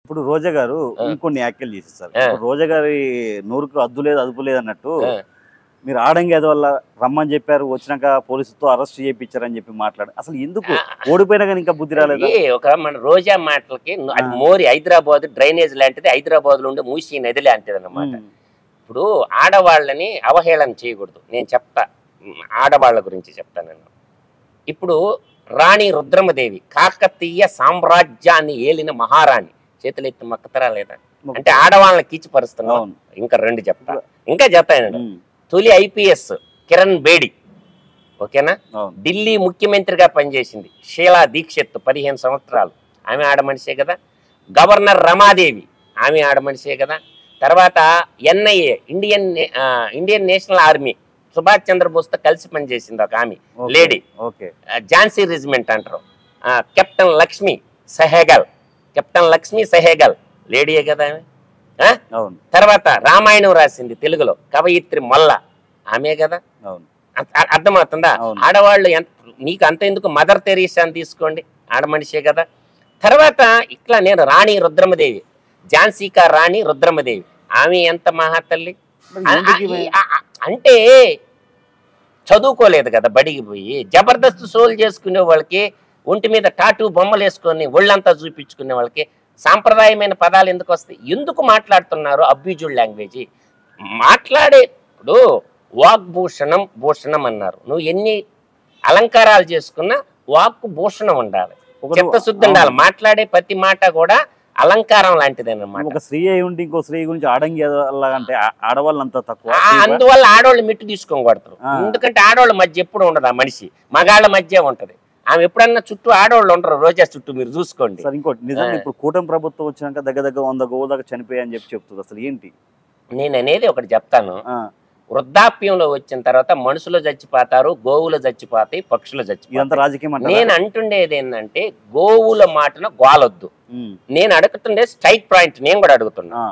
ఇప్పుడు రోజా గారు ఇంకొన్ని వ్యాఖ్యలు చేసేస్తారు. ఇప్పుడు రోజా గారి నోరుకు అద్దు లేదు అదుపు లేదు అన్నట్టు మీరు ఆడంగి అది వల్ల రమ్మని చెప్పారు, వచ్చినాక పోలీసులతో అరెస్ట్ చేయించారని చెప్పి మాట్లాడు. అసలు ఎందుకు ఓడిపోయినా కానీ ఇంకా బుద్ధి రాలేదు? ఒక మన రోజా మాటలకి అది మోరి హైదరాబాద్ డ్రైనేజ్ లాంటిది, హైదరాబాద్ లో ఉండే మూసీ నది లాంటిది అన్నమాట. ఇప్పుడు ఆడవాళ్ళని అవహేళన చేయకూడదు. నేను చెప్తా, ఆడవాళ్ళ గురించి చెప్తా. నేను ఇప్పుడు రాణి రుద్రమదేవి కాకతీయ సామ్రాజ్యాన్ని ఏలిన మహారాణి, చేతులెత్తి మొక్కతరా లేదా అంటే ఆడవాళ్ళని కీచిపరుస్తున్నాం. ఇంకా రెండు చెప్తా, ఇంకా చెప్తాను. తొలి ఐపీఎస్ కిరణ్ బేడి, ఓకేనా, ఢిల్లీ ముఖ్యమంత్రిగా పనిచేసింది. షీలా దీక్షిత్ 15 సంవత్సరాలు, ఆమె ఆడమనిషే కదా. గవర్నర్ రమాదేవి, ఆమె ఆడమనిషే కదా. తర్వాత NIA Indian National Army Subhash చంద్రబోస్తో కలిసి పనిచేసింది ఒక ఆమె లేడీ, ఝాన్సీ రెజిమెంట్ అంటారు. కెప్టెన్ లక్ష్మీ సెహగల్ లేడీయే కదా ఆమె. తర్వాత రామాయణం రాసింది తెలుగులో కవయిత్రి మొల్ల, ఆమె కదా. అర్థమవుతుందా? ఆడవాళ్ళు నీకు అంత ఎందుకు, మదర్ తెరీసా అని తీసుకోండి, ఆడమనిషే కదా. తర్వాత ఇట్లా నేను రాణి రుద్రమదేవి, ఝాన్సీకా రాణి రుద్రమదేవి, ఆమె ఎంత మహాతల్లి అంటే చదువుకోలేదు కదా, బడికి పోయి జబర్దస్త్ షోలు చేసుకునే వాళ్ళకి, ఒంటి మీద టాటూ బొమ్మలు వేసుకొని ఒళ్ళంతా చూపించుకునే వాళ్ళకి సాంప్రదాయమైన పదాలు ఎందుకు వస్తాయి? ఎందుకు మాట్లాడుతున్నారు అబ్యూజ్డ్ లాంగ్వేజ్? మాట్లాడేప్పుడు భూషణం అన్నారు. నువ్వు ఎన్ని అలంకారాలు చేసుకున్నా వాక్కు భూషణం ఉండాలి, చిత్తశుద్ధి ఉండాలి. మాట్లాడే ప్రతి మాట కూడా అలంకారం లాంటిది అన్నమాట. ఒక స్త్రీ అయి ఉండి ఇంకో స్త్రీ గురించి ఆడంగి అంటే ఆడవాళ్ళు అంత తక్కువ, అందువల్ల ఆడవాళ్ళు మిట్టు తీసుకొని కొడతారు. ఎందుకంటే ఆడవాళ్ళ మధ్య ఎప్పుడు ఉండదు ఆ మనిషి, మగాళ్ళ మధ్య ఉంటది. ఆమె ఎప్పుడన్నా చుట్టూ ఆడవాళ్ళు ఉంటారు, రోజా చుట్టూ, మీరు చూసుకోండి. ఇంకోటి నిజంగా ఇప్పుడు కూటమి ప్రభుత్వం వచ్చినాక దగ్గర 100 గోవుల దాకా చనిపోయాయని చెప్పి చెప్తుంది. అసలు ఏంటి? నేను అనేది ఒకటి చెప్తాను. వృద్ధాప్యంలో వచ్చిన తర్వాత మనుషులు చచ్చిపోతారు, గోవులు చచ్చిపోతాయి, పక్షులు చచ్చిపోతాయి. నేను అంటుండేది ఏంటంటే గోవుల మాటన గోలొద్దు. నేను అడుగుతుండే స్ట్రైట్ పాయింట్, నేను కూడా అడుగుతున్నా.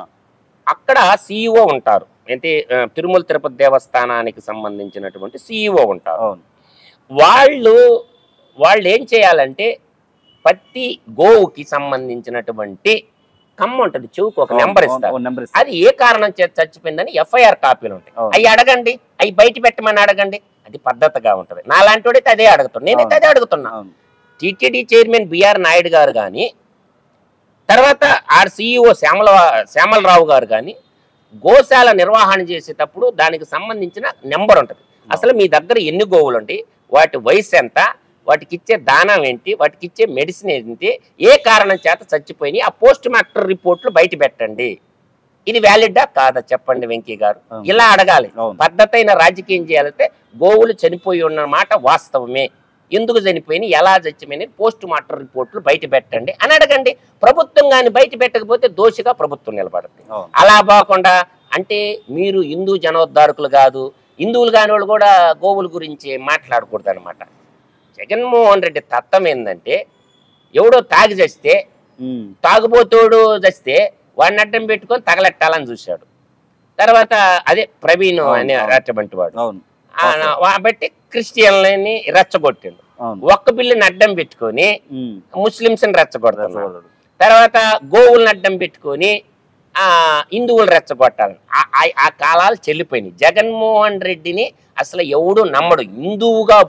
అక్కడ సిఇఓ ఉంటారు, అంటే తిరుమల తిరుపతి దేవస్థానానికి సంబంధించినటువంటి సిఇఓ ఉంటారు. వాళ్ళు ఏం చేయాలంటే ప్రతి గోవుకి సంబంధించినటువంటి కమ్మ ఉంటుంది, చెవుకు ఒక నెంబర్ ఇస్తారు. అది ఏ కారణం చేత చచ్చిపోయిందని ఎఫ్ఐఆర్ కాపీలు ఉంటాయి, అవి అడగండి, అవి బయట పెట్టమని అడగండి. అది పద్ధతిగా ఉంటుంది. నాలాంటి వాడైతే అదే అడుగుతాను, నేనైతే అదే అడుగుతున్నా. టిటిడి చైర్మన్ బిఆర్ నాయుడు గారు కానీ, తర్వాత ఆర్ సిఇఓ శ్యామలరావు గారు కానీ గోశాల నిర్వహణ చేసేటప్పుడు దానికి సంబంధించిన నెంబర్ ఉంటుంది. అసలు మీ దగ్గర ఎన్ని గోవులు ఉంటాయి, వాటి వయసు ఎంత, వాటికి ఇచ్చే దానం ఏంటి, వాటికి ఇచ్చే మెడిసిన్ ఏంటి, ఏ కారణం చేత చచ్చిపోయినాయి, ఆ పోస్ట్ మార్టం రిపోర్ట్లు బయట పెట్టండి. ఇది వ్యాలిడా కాదా చెప్పండి వెంకీ గారు? ఇలా అడగాలి. పద్ధతైన రాజకీయం చేయాలంటే గోవులు చనిపోయి ఉన్నమాట వాస్తవమే, ఎందుకు చనిపోయినాయి, ఎలా చచ్చిపోయినాయి, పోస్ట్ మార్టం రిపోర్ట్లు బయట పెట్టండి అని అడగండి. ప్రభుత్వం కానీ బయట పెట్టకపోతే దోషిగా ప్రభుత్వం నిలబడుతుంది. అలా పోకుండా అంటే మీరు హిందూ జనోద్ధారకులు కాదు, హిందువులు కాని వాళ్ళు కూడా గోవుల గురించి మాట్లాడకూడదు అనమాట. జగన్మోహన్ రెడ్డి తత్వం ఏంటంటే ఎవడో తాగి చస్తే, తాగుబోతోడు చస్తే వాడిని అడ్డం పెట్టుకొని తగలెట్టాలని చూశాడు. తర్వాత అదే ప్రవీణ్ అనే అటువంటి వాడు బట్టి క్రిస్టియన్లని రెచ్చగొట్టాడు. ఒక్క బిల్లుని అడ్డం పెట్టుకొని ముస్లింస్ ని రెచ్చగొడతాడు. తర్వాత గోవులను అడ్డం పెట్టుకొని హిందువులు రెచ్చగొట్టాలని ఆ కాలాలు చెల్లిపోయినాయి. జగన్మోహన్ రెడ్డిని అసలు ఎవడు నమ్మడు. హిందువుగా